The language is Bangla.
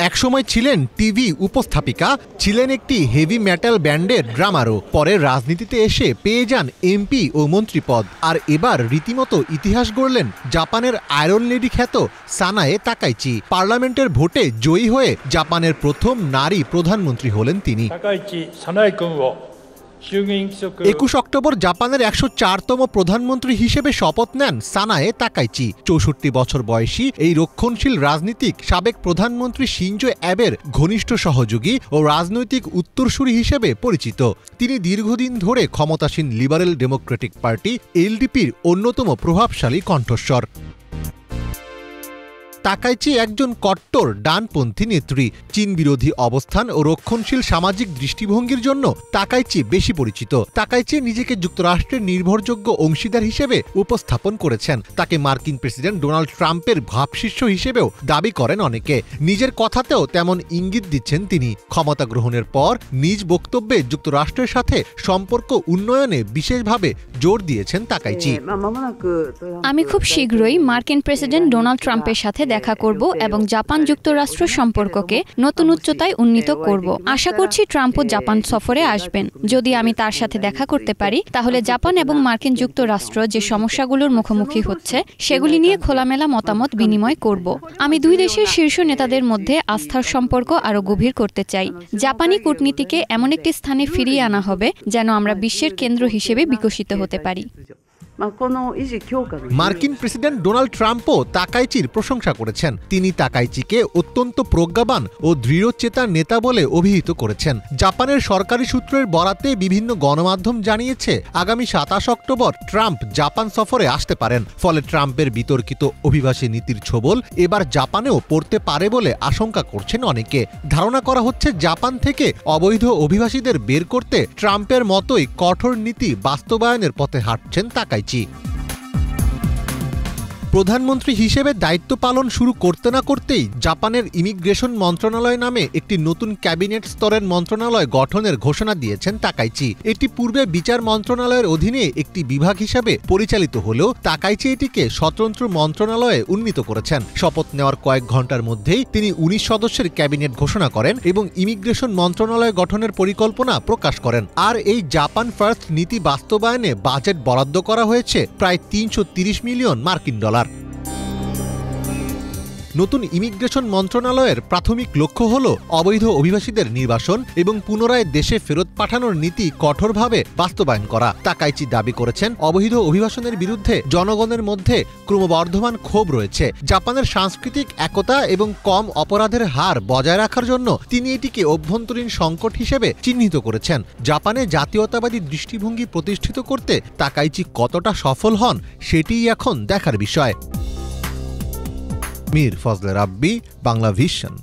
একসময় ছিলেন টিভি উপস্থাপিকা, ছিলেন একটি হেভি মেটাল ব্যান্ডের ড্রামারও। পরে রাজনীতিতে এসে পেয়ে যান এমপি ও মন্ত্রীপদ। আর এবার রীতিমতো ইতিহাস গড়লেন জাপানের আয়রন লেডি খ্যাত সানায়ে তাকাইচি। পার্লামেন্টের ভোটে জয়ী হয়ে জাপানের প্রথম নারী প্রধানমন্ত্রী হলেন তিনি। 21 অক্টোবর জাপানের 104তম প্রধানমন্ত্রী হিসেবে শপথ নেন সানায়ে তাকাইচি। 64 বছর বয়সী এই রক্ষণশীল রাজনীতিক সাবেক প্রধানমন্ত্রী শিনজো অ্যাবের ঘনিষ্ঠ সহযোগী ও রাজনৈতিক উত্তরসূরি হিসেবে পরিচিত। তিনি দীর্ঘদিন ধরে ক্ষমতাসীন লিবারেল ডেমোক্রেটিক পার্টি এলডিপির অন্যতম প্রভাবশালী কণ্ঠস্বর। তাকাইচি একজন কট্টর ডানপন্থী নেত্রী। চীন বিরোধী অবস্থান ও রক্ষণশীল সামাজিক দৃষ্টিভঙ্গির জন্য তাকাইচি বেশি পরিচিত। তাকাইচি নিজেকে যুক্তরাষ্ট্রের নির্ভরযোগ্য অংশীদার হিসেবে উপস্থাপন করেছেন। তাকে মার্কিন প্রেসিডেন্ট ডোনাল্ড ট্রাম্পের ভাবশিষ্য হিসেবেও দাবি করেন অনেকে। নিজের কথাতেও তেমন ইঙ্গিত দিচ্ছেন তিনি। ক্ষমতা গ্রহণের পর নিজ বক্তব্যে যুক্তরাষ্ট্রের সাথে সম্পর্ক উন্নয়নে বিশেষভাবে জোর দিয়েছেন তাকাইচি। আমি খুব শীঘ্রই মার্কিন প্রেসিডেন্ট ডোনাল্ড ট্রাম্পের সাথে দেখা করব এবং জাপান যুক্তরাষ্ট্র সম্পর্ককে নতুন উচ্চতায় উন্নীত করব। আশা করছি ট্রাম্পও জাপান সফরে আসবেন। যদি আমি তার সাথে দেখা করতে পারি, তাহলে জাপান এবং মার্কিন যুক্তরাষ্ট্র যে সমস্যাগুলোর মুখোমুখি হচ্ছে সেগুলি নিয়ে খোলামেলা মতামত বিনিময় করব। আমি দুই দেশের শীর্ষ নেতাদের মধ্যে আস্থার সম্পর্ক আরও গভীর করতে চাই। জাপানি কূটনীতিকে এমন একটি স্থানে ফিরিয়ে আনা হবে যেন আমরা বিশ্বের কেন্দ্র হিসেবে বিকশিত হতে পারি। মার্কিন প্রেসিডেন্ট ডোনাল্ড ট্রাম্পও তাকাইচির প্রশংসা করেছেন। তিনি তাকাইচিকে অত্যন্ত প্রজ্ঞাবান ও দৃঢ়চেতা নেতা বলে অভিহিত করেছেন। জাপানের সরকারি সূত্রের বরাতে বিভিন্ন গণমাধ্যম জানিয়েছে আগামী 27 অক্টোবর ট্রাম্প জাপান সফরে আসতে পারেন। ফলে ট্রাম্পের বিতর্কিত অভিবাসী নীতির ছোবল এবার জাপানেও পড়তে পারে বলে আশঙ্কা করছেন অনেকে। ধারণা করা হচ্ছে জাপান থেকে অবৈধ অভিবাসীদের বের করতে ট্রাম্পের মতোই কঠোর নীতি বাস্তবায়নের পথে হাঁটছেন তাকাইচি। প্রধানমন্ত্রী হিসেবে দায়িত্ব পালন শুরু করতে না করতেই জাপানের ইমিগ্রেশন মন্ত্রণালয় নামে একটি নতুন ক্যাবিনেট স্তরের মন্ত্রণালয় গঠনের ঘোষণা দিয়েছেন তাকাইচি। এটি পূর্বে বিচার মন্ত্রণালয়ের অধীনে একটি বিভাগ হিসাবে পরিচালিত হলেও তাকাইচি এটিকে স্বতন্ত্র মন্ত্রণালয়ে উন্নীত করেছেন। শপথ নেওয়ার কয়েক ঘন্টার মধ্যেই তিনি 19 সদস্যের ক্যাবিনেট ঘোষণা করেন এবং ইমিগ্রেশন মন্ত্রণালয় গঠনের পরিকল্পনা প্রকাশ করেন। আর এই জাপান ফার্স্ট নীতি বাস্তবায়নে বাজেট বরাদ্দ করা হয়েছে প্রায় 330 মিলিয়ন মার্কিন ডলার। নতুন ইমিগ্রেশন মন্ত্রণালয়ের প্রাথমিক লক্ষ্য হল অবৈধ অভিবাসীদের নির্বাসন এবং পুনরায় দেশে ফেরত পাঠানোর নীতি কঠোরভাবে বাস্তবায়ন করা। তাকাইচি দাবি করেছেন অবৈধ অভিবাসনের বিরুদ্ধে জনগণের মধ্যে ক্রমবর্ধমান ক্ষোভ রয়েছে। জাপানের সাংস্কৃতিক একতা এবং কম অপরাধের হার বজায় রাখার জন্য তিনি এটিকে অভ্যন্তরীণ সংকট হিসেবে চিহ্নিত করেছেন। জাপানে জাতীয়তাবাদী দৃষ্টিভঙ্গি প্রতিষ্ঠিত করতে তাকাইচি কতটা সফল হন সেটিই এখন দেখার বিষয়। মীর ফজলে রাব্বি, বাংলা ভিশন।